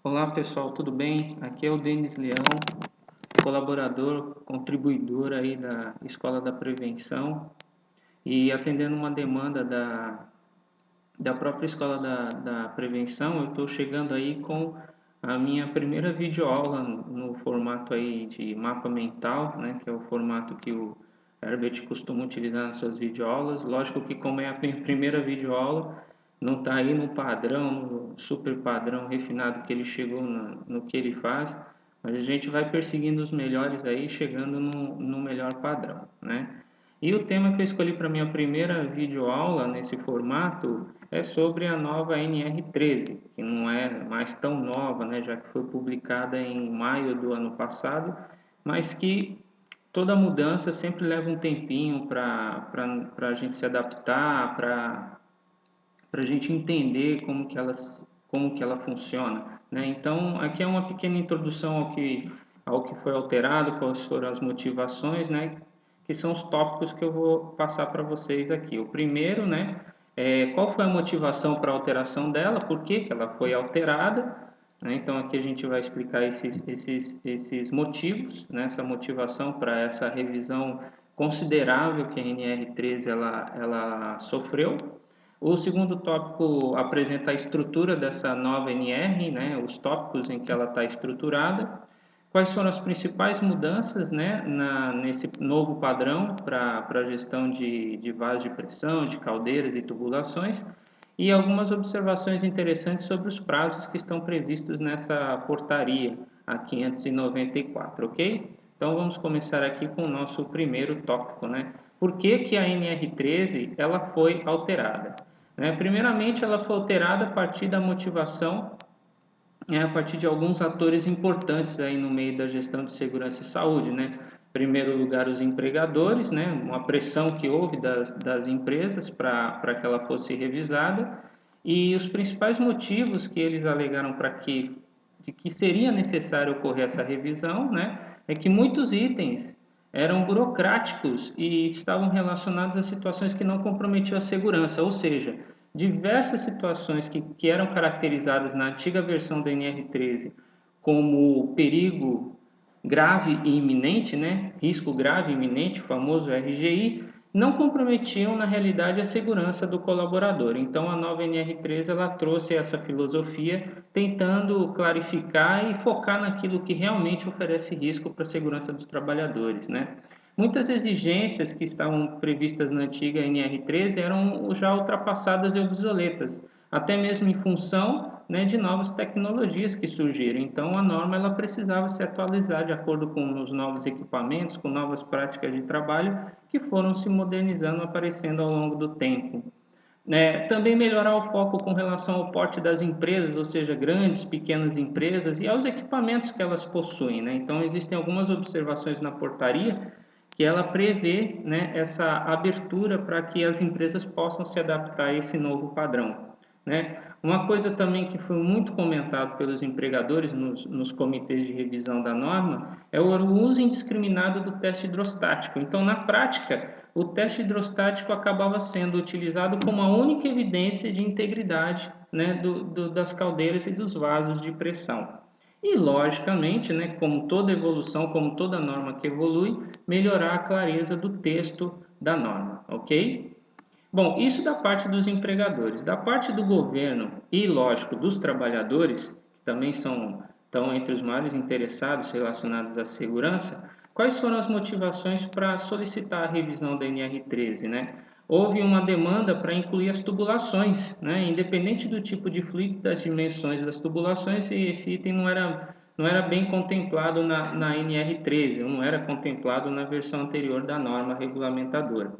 Olá pessoal, tudo bem? Aqui é o Denis Leão, colaborador, contribuidor aí da Escola da Prevenção e atendendo uma demanda da própria Escola da Prevenção, eu estou chegando aí com a minha primeira videoaula no formato aí de mapa mental, né, que é o formato que o Herbert costuma utilizar nas suas videoaulas. Lógico que como é a minha primeira videoaula, não está aí no padrão, no super padrão refinado que ele chegou no que ele faz, mas a gente vai perseguindo os melhores aí, chegando no melhor padrão, né? E o tema que eu escolhi para minha primeira videoaula nesse formato é sobre a nova NR13, que não é mais tão nova, né, já que foi publicada em maio do ano passado, mas que toda mudança sempre leva um tempinho para a gente se adaptar, para a gente entender como que ela funciona, né? Então, aqui é uma pequena introdução ao que foi alterado, quais foram as motivações, né? Que são os tópicos que eu vou passar para vocês aqui. O primeiro, né? Qual foi a motivação para a alteração dela, por que que ela foi alterada, né? Então, aqui a gente vai explicar esses motivos, né? Essa motivação para essa revisão considerável que a NR13 ela sofreu. O segundo tópico apresenta a estrutura dessa nova NR, né, os tópicos em que ela está estruturada, quais foram as principais mudanças, né, nesse novo padrão para a gestão de vasos de pressão, de caldeiras e tubulações, e algumas observações interessantes sobre os prazos que estão previstos nessa portaria, a 594, ok? Então vamos começar aqui com o nosso primeiro tópico, né? Por que que a NR13 ela foi alterada? Primeiramente, ela foi alterada a partir da motivação, a partir de alguns atores importantes aí no meio da gestão de segurança e saúde, né? Em primeiro lugar, os empregadores, né? Uma pressão que houve das empresas para que ela fosse revisada, e os principais motivos que eles alegaram de que seria necessário ocorrer essa revisão, né? É que muitos itens eram burocráticos e estavam relacionados a situações que não comprometiam a segurança, ou seja, diversas situações que eram caracterizadas na antiga versão da NR13 como perigo grave e iminente, né? Risco grave e iminente, o famoso RGI, não comprometiam na realidade a segurança do colaborador. Então a nova NR13 ela trouxe essa filosofia tentando clarificar e focar naquilo que realmente oferece risco para a segurança dos trabalhadores, né? Muitas exigências que estavam previstas na antiga NR13 eram já ultrapassadas e obsoletas, até mesmo em função, né, de novas tecnologias que surgiram. Então, a norma ela precisava se atualizar de acordo com os novos equipamentos, com novas práticas de trabalho que foram se modernizando, aparecendo ao longo do tempo. Também melhorar o foco com relação ao porte das empresas, ou seja, grandes, pequenas empresas e aos equipamentos que elas possuem, né? Então, existem algumas observações na portaria que ela prevê, né, essa abertura para que as empresas possam se adaptar a esse novo padrão, né? Uma coisa também que foi muito comentado pelos empregadores nos comitês de revisão da norma é o uso indiscriminado do teste hidrostático. Então, na prática, o teste hidrostático acabava sendo utilizado como a única evidência de integridade, né, das caldeiras e dos vasos de pressão. E, logicamente, né, como toda evolução, como toda norma que evolui, melhorar a clareza do texto da norma, ok? Bom, isso da parte dos empregadores. Da parte do governo e, lógico, dos trabalhadores, que também estão entre os maiores interessados relacionados à segurança, quais foram as motivações para solicitar a revisão da NR13, né? Houve uma demanda para incluir as tubulações, né? Independente do tipo de fluido, das dimensões das tubulações, esse item não era bem contemplado na NR13, não era contemplado na versão anterior da norma regulamentadora.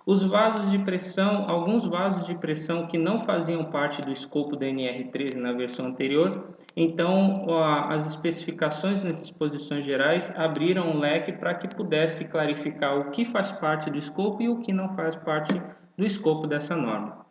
Os vasos de pressão, alguns vasos de pressão que não faziam parte do escopo da NR13 na versão anterior, então as especificações nas disposições gerais abriram um leque para que pudesse clarificar o que faz parte do escopo e o que não faz parte do escopo dessa norma.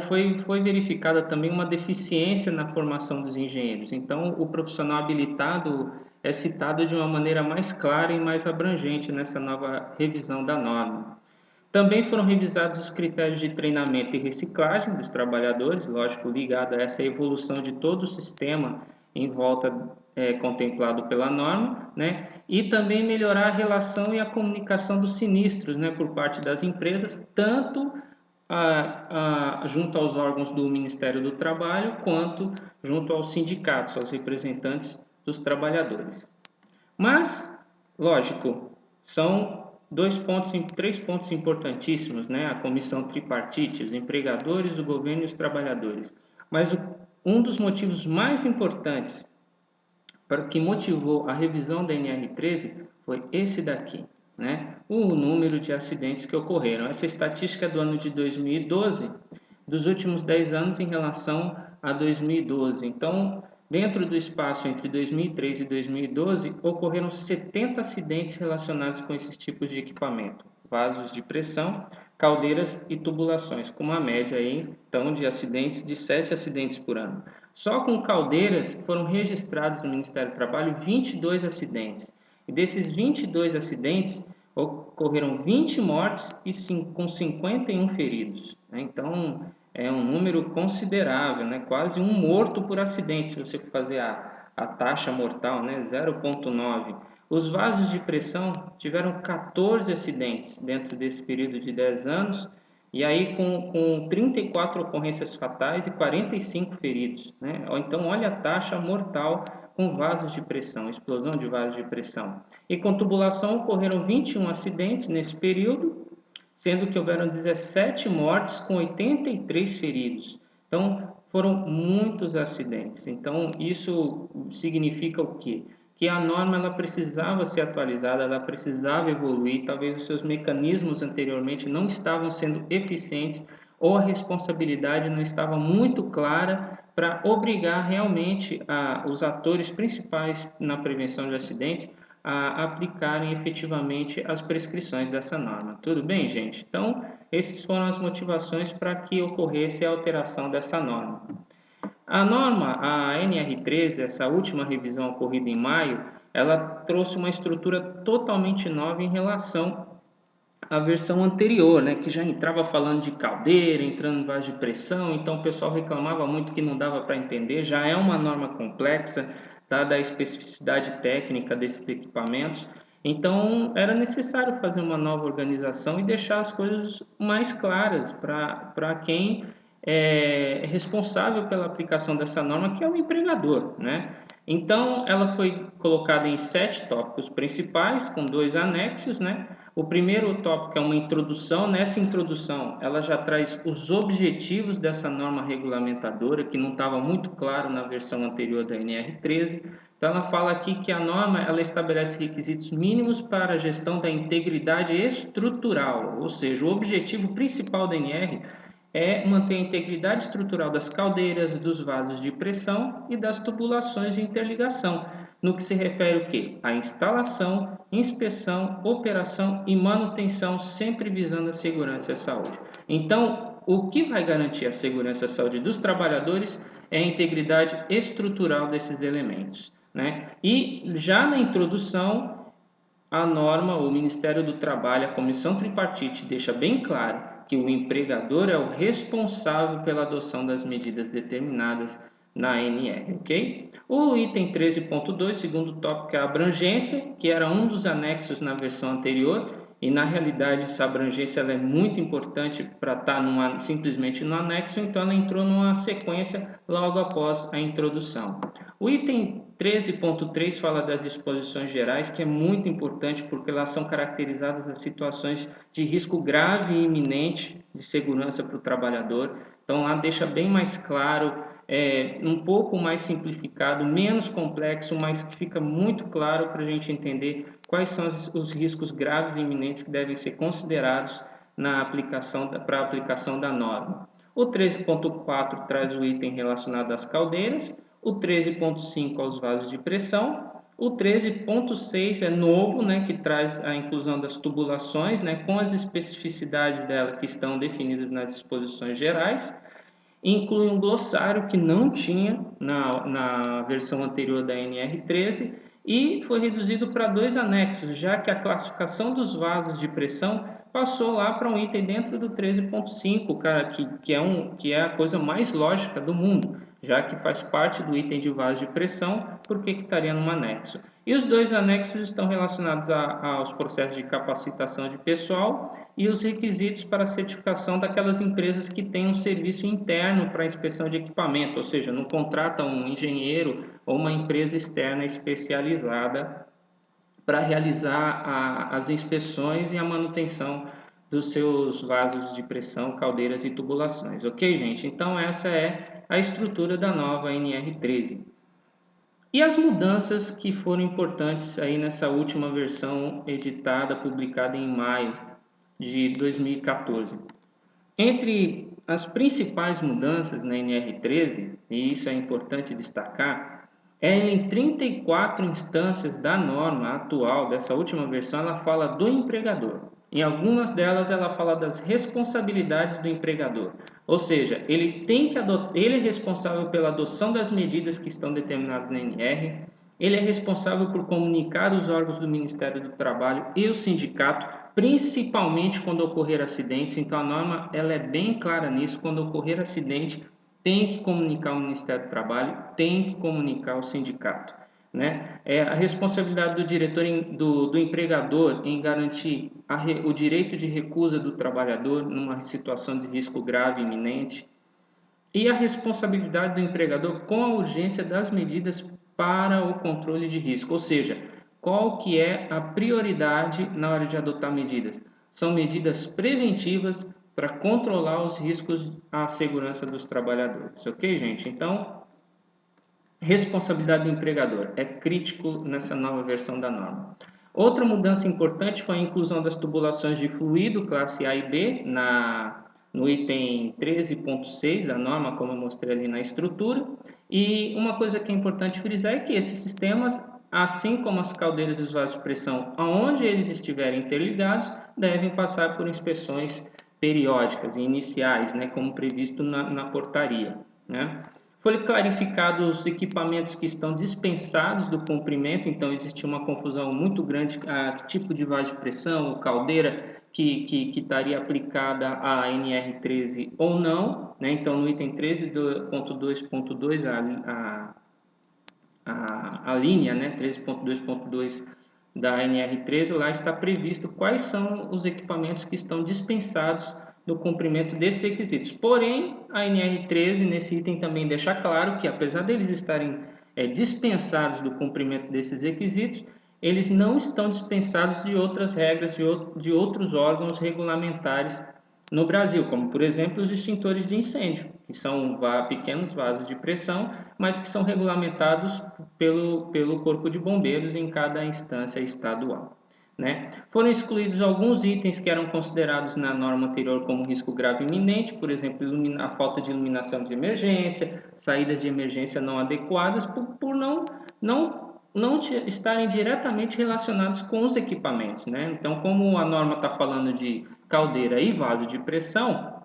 Foi verificada também uma deficiência na formação dos engenheiros. Então, o profissional habilitado é citado de uma maneira mais clara e mais abrangente nessa nova revisão da norma. Também foram revisados os critérios de treinamento e reciclagem dos trabalhadores, lógico, ligado a essa evolução de todo o sistema em volta contemplado pela norma, né? E também melhorar a relação e a comunicação dos sinistros, né, por parte das empresas, tanto junto aos órgãos do Ministério do Trabalho, quanto junto aos sindicatos, aos representantes dos trabalhadores. Mas, lógico, são três pontos importantíssimos, né? A comissão tripartite, os empregadores, o governo e os trabalhadores. Mas um dos motivos mais importantes para que motivou a revisão da NR13 foi esse daqui, né? O número de acidentes que ocorreram. Essa estatística é do ano de 2012, dos últimos 10 anos em relação a 2012. Então, dentro do espaço entre 2003 e 2012, ocorreram 70 acidentes relacionados com esses tipos de equipamento, vasos de pressão, caldeiras e tubulações, com uma média aí, então, de acidentes de 7 acidentes por ano. Só com caldeiras foram registrados no Ministério do Trabalho 22 acidentes. E desses 22 acidentes, ocorreram 20 mortes e com 51 feridos. Então, é um número considerável, né? Quase um morto por acidente, se você for fazer a taxa mortal, né? 0,9. Os vasos de pressão tiveram 14 acidentes dentro desse período de 10 anos, e aí com 34 ocorrências fatais e 45 feridos, né? Então, olha a taxa mortal com vasos de pressão, explosão de vasos de pressão. E com tubulação ocorreram 21 acidentes nesse período, sendo que houveram 17 mortes com 83 feridos. Então, foram muitos acidentes. Então, isso significa o quê? Que a norma ela precisava ser atualizada, ela precisava evoluir, talvez os seus mecanismos anteriormente não estavam sendo eficientes ou a responsabilidade não estava muito clara para obrigar realmente os atores principais na prevenção de acidentes a aplicarem efetivamente as prescrições dessa norma. Tudo bem, gente? Então, essas foram as motivações para que ocorresse a alteração dessa norma. A norma, a NR13, essa última revisão ocorrida em maio, ela trouxe uma estrutura totalmente nova em relação à versão anterior, né, que já entrava falando de caldeira, entrando em vaso de pressão, então o pessoal reclamava muito que não dava para entender, já é uma norma complexa, dada a especificidade técnica desses equipamentos, então era necessário fazer uma nova organização e deixar as coisas mais claras para quem é responsável pela aplicação dessa norma, que é o empregador, né? Então, ela foi colocada em 7 tópicos principais, com 2 anexos, né? O primeiro tópico é uma introdução. Nessa introdução, ela já traz os objetivos dessa norma regulamentadora, que não estava muito claro na versão anterior da NR13. Então, ela fala aqui que a norma ela estabelece requisitos mínimos para a gestão da integridade estrutural, ou seja, o objetivo principal da NR é manter a integridade estrutural das caldeiras, dos vasos de pressão e das tubulações de interligação, no que se refere o quê? A instalação, inspeção, operação e manutenção, sempre visando a segurança e a saúde. Então, o que vai garantir a segurança e a saúde dos trabalhadores é a integridade estrutural desses elementos, né? E já na introdução, a norma, o Ministério do Trabalho, a Comissão Tripartite deixa bem claro que o empregador é o responsável pela adoção das medidas determinadas na NR, ok? O item 13.2, segundo tópico, é a abrangência, que era um dos anexos na versão anterior, e na realidade essa abrangência ela é muito importante para estar simplesmente no anexo, então ela entrou numa sequência logo após a introdução. O item 13.3 fala das disposições gerais, que é muito importante porque elas são caracterizadas as situações de risco grave e iminente de segurança para o trabalhador. Então lá deixa bem mais claro, um pouco mais simplificado, menos complexo, mas que fica muito claro para a gente entender quais são os riscos graves e iminentes que devem ser considerados para a aplicação da norma. O 13.4 traz o item relacionado às caldeiras, o 13.5 aos vasos de pressão, o 13.6 é novo, né, que traz a inclusão das tubulações, né, com as especificidades dela que estão definidas nas disposições gerais, inclui um glossário que não tinha na versão anterior da NR13 e foi reduzido para 2 anexos, já que a classificação dos vasos de pressão passou lá para um item dentro do 13.5, cara, que é a coisa mais lógica do mundo, já que faz parte do item de vaso de pressão, por que estaria num anexo? E os 2 anexos estão relacionados aos processos de capacitação de pessoal e os requisitos para a certificação daquelas empresas que têm um serviço interno para inspeção de equipamento, ou seja, não contratam um engenheiro ou uma empresa externa especializada para realizar as inspeções e a manutenção dos seus vasos de pressão, caldeiras e tubulações. Ok, gente? Então essa é a estrutura da nova NR13. E as mudanças que foram importantes aí nessa última versão editada, publicada em maio de 2014. Entre as principais mudanças na NR13, e isso é importante destacar, em 34 instâncias da norma atual, dessa última versão, ela fala do empregador. Em algumas delas, ela fala das responsabilidades do empregador. Ou seja, ele é responsável pela adoção das medidas que estão determinadas na NR, ele é responsável por comunicar os órgãos do Ministério do Trabalho e o sindicato, principalmente quando ocorrer acidentes. Então, a norma ela é bem clara nisso. Quando ocorrer acidente, tem que comunicar o Ministério do Trabalho, tem que comunicar o sindicato, né? A responsabilidade do diretor, do empregador em garantir o direito de recusa do trabalhador numa situação de risco grave iminente e a responsabilidade do empregador com a urgência das medidas para o controle de risco, ou seja, qual que é a prioridade na hora de adotar medidas? São medidas preventivas para controlar os riscos à segurança dos trabalhadores, ok, gente? Então, responsabilidade do empregador é crítico nessa nova versão da norma. Outra mudança importante foi a inclusão das tubulações de fluido classe A e B no item 13.6 da norma, como eu mostrei ali na estrutura. E uma coisa que é importante frisar é que esses sistemas, assim como as caldeiras e os vasos de pressão, aonde eles estiverem interligados, devem passar por inspeções periódicas e iniciais, né, como previsto na portaria, né? Foi clarificado os equipamentos que estão dispensados do cumprimento, então existia uma confusão muito grande a que tipo de vaso de pressão ou caldeira que estaria aplicada a NR13 ou não, né? Então no item 13.2.2 a linha, né, 13.2.2 da NR13, lá está previsto quais são os equipamentos que estão dispensados no cumprimento desses requisitos. Porém, a NR13 nesse item também deixa claro que, apesar deles estarem dispensados do cumprimento desses requisitos, eles não estão dispensados de outras regras de outros órgãos regulamentares no Brasil, como por exemplo os extintores de incêndio, que são pequenos vasos de pressão, mas que são regulamentados pelo Corpo de Bombeiros em cada instância estadual, né? Foram excluídos alguns itens que eram considerados na norma anterior como risco grave iminente, por exemplo, a falta de iluminação de emergência, saídas de emergência não adequadas, por não estarem diretamente relacionados com os equipamentos, né? Então, como a norma está falando de caldeira e vaso de pressão,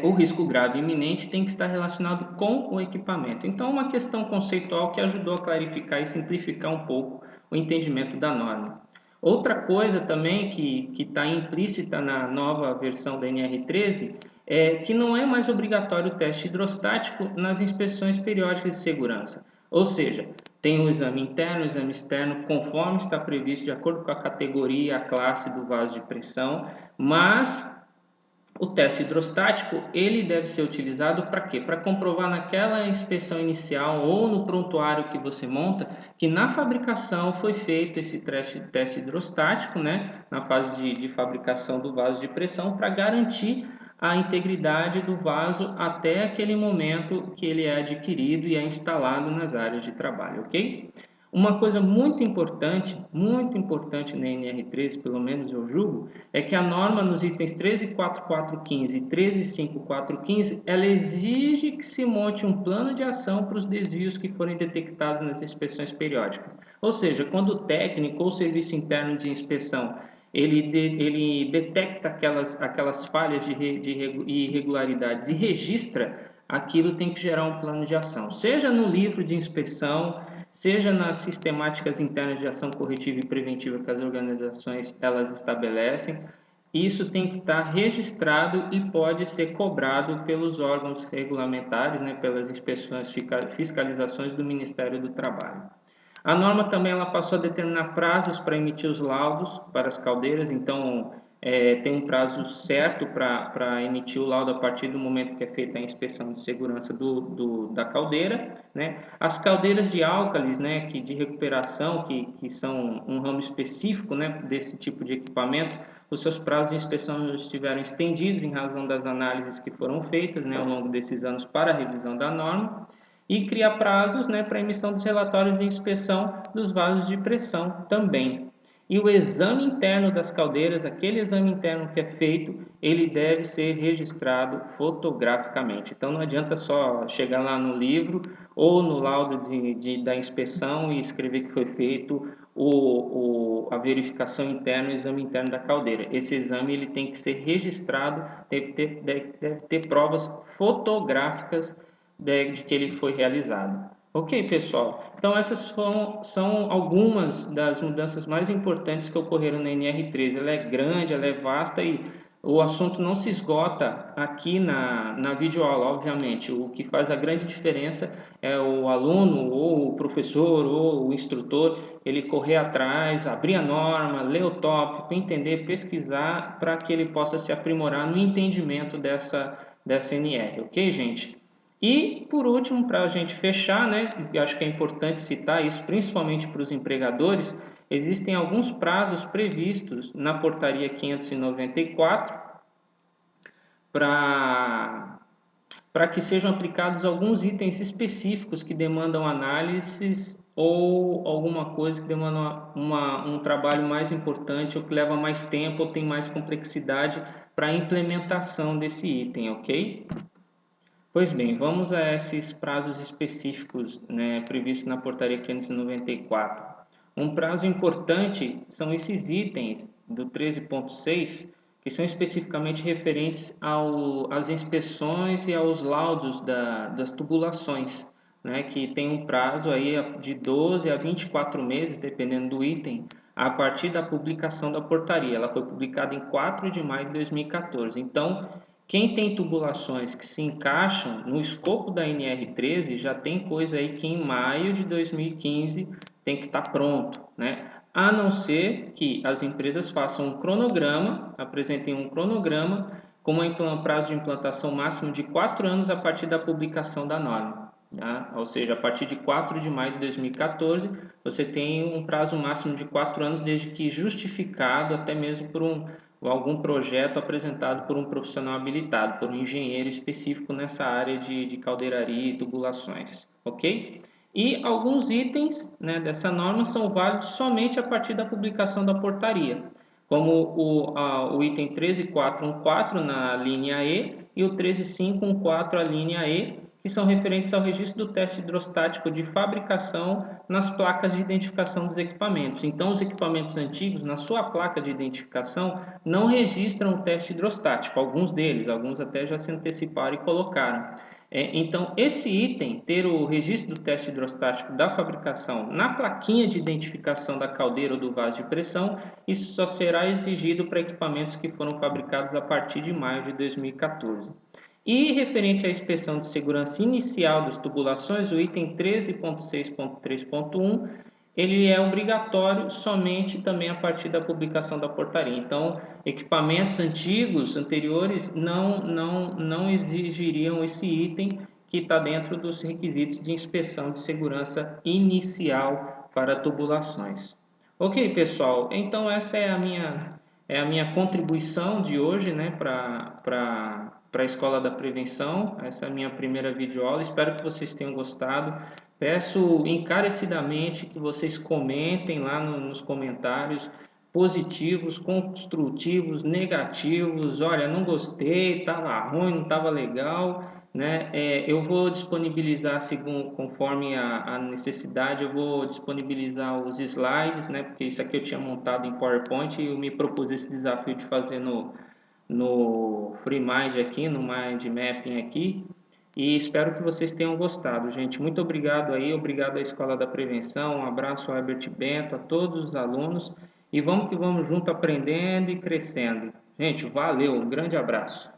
o risco grave iminente tem que estar relacionado com o equipamento. Então, uma questão conceitual que ajudou a clarificar e simplificar um pouco o entendimento da norma. Outra coisa também que está implícita na nova versão da NR13 é que não é mais obrigatório o teste hidrostático nas inspeções periódicas de segurança. Ou seja, tem o exame interno, o exame externo, conforme está previsto de acordo com a categoria e a classe do vaso de pressão, mas o teste hidrostático, ele deve ser utilizado para quê? Para comprovar naquela inspeção inicial ou no prontuário que você monta, que na fabricação foi feito esse teste hidrostático, né? Na fase de fabricação do vaso de pressão, para garantir a integridade do vaso até aquele momento que ele é adquirido e é instalado nas áreas de trabalho, ok? Uma coisa muito importante na NR13, pelo menos eu julgo, é que a norma nos itens 13.4.4.15 e 13.5.4.15, ela exige que se monte um plano de ação para os desvios que forem detectados nas inspeções periódicas. Ou seja, quando o técnico ou serviço interno de inspeção ele detecta aquelas falhas de irregularidades e registra aquilo tem que gerar um plano de ação, seja no livro de inspeção, seja nas sistemáticas internas de ação corretiva e preventiva que as organizações elas estabelecem. Isso tem que estar registrado e pode ser cobrado pelos órgãos regulamentares, né, pelas inspeções, fiscalizações do Ministério do Trabalho. A norma também ela passou a determinar prazos para emitir os laudos para as caldeiras, então tem um prazo certo para emitir o laudo a partir do momento que é feita a inspeção de segurança da caldeira, né? As caldeiras de álcalis, né, de recuperação, que são um ramo específico, né, desse tipo de equipamento, os seus prazos de inspeção estiveram estendidos em razão das análises que foram feitas, né, ao longo desses anos para a revisão da norma, e cria prazos, né, para emissão dos relatórios de inspeção dos vasos de pressão também. E o exame interno das caldeiras, aquele exame interno que é feito, ele deve ser registrado fotograficamente. Então não adianta só chegar lá no livro ou no laudo da inspeção e escrever que foi feito a verificação interna, o exame interno da caldeira. Esse exame ele tem que ser registrado, deve ter provas fotográficas de que ele foi realizado. Ok, pessoal? Então essas são algumas das mudanças mais importantes que ocorreram na NR13. Ela é grande, ela é vasta e o assunto não se esgota aqui na videoaula, obviamente. O que faz a grande diferença é o aluno, ou o professor, ou o instrutor, ele correr atrás, abrir a norma, ler o tópico, entender, pesquisar, para que ele possa se aprimorar no entendimento dessa NR, ok, gente? E, por último, para a gente fechar, né, eu acho que é importante citar isso, principalmente para os empregadores, existem alguns prazos previstos na portaria 594 para que sejam aplicados alguns itens específicos que demandam análises ou alguma coisa que demanda um trabalho mais importante ou que leva mais tempo ou tem mais complexidade para a implementação desse item, ok? Pois bem, vamos a esses prazos específicos, né, previstos na portaria 594. Um prazo importante são esses itens do 13.6, que são especificamente referentes às inspeções e aos laudos das tubulações, né, que tem um prazo aí de 12 a 24 meses, dependendo do item, a partir da publicação da portaria. Ela foi publicada em 4 de maio de 2014. Então, quem tem tubulações que se encaixam no escopo da NR13 já tem coisa aí que em maio de 2015 tem que estar pronto, né? A não ser que as empresas façam um cronograma, apresentem um cronograma com um prazo de implantação máximo de 4 anos a partir da publicação da norma. Tá? Ou seja, a partir de 4 de maio de 2014, você tem um prazo máximo de 4 anos, desde que justificado até mesmo por algum projeto apresentado por um profissional habilitado, por um engenheiro específico nessa área de caldeiraria e tubulações, ok? E alguns itens, né, dessa norma são válidos somente a partir da publicação da portaria, como o item 13414 na linha E o 13514 a linha E, que são referentes ao registro do teste hidrostático de fabricação nas placas de identificação dos equipamentos. Então, os equipamentos antigos, na sua placa de identificação, não registram o teste hidrostático, alguns deles, alguns até já se anteciparam e colocaram. Então, esse item, ter o registro do teste hidrostático da fabricação na plaquinha de identificação da caldeira ou do vaso de pressão, isso só será exigido para equipamentos que foram fabricados a partir de maio de 2014. E referente à inspeção de segurança inicial das tubulações, o item 13.6.3.1, ele é obrigatório somente também a partir da publicação da portaria. Então, equipamentos antigos, anteriores, não exigiriam esse item que está dentro dos requisitos de inspeção de segurança inicial para tubulações. Ok, pessoal, então essa é a minha contribuição de hoje, né, para a Escola da Prevenção. Essa é a minha primeira videoaula, espero que vocês tenham gostado. Peço encarecidamente que vocês comentem lá nos comentários, positivos, construtivos, negativos. Olha, não gostei, estava ruim, não estava legal, né? Eu vou disponibilizar, conforme a necessidade, eu vou disponibilizar os slides, né? Porque isso aqui eu tinha montado em PowerPoint e eu me propus esse desafio de fazer no FreeMind aqui, no Mind Mapping aqui. E espero que vocês tenham gostado, gente. Muito obrigado aí, obrigado à Escola da Prevenção, um abraço ao Herbert Bento, a todos os alunos. E vamos que vamos junto aprendendo e crescendo. Gente, valeu, um grande abraço.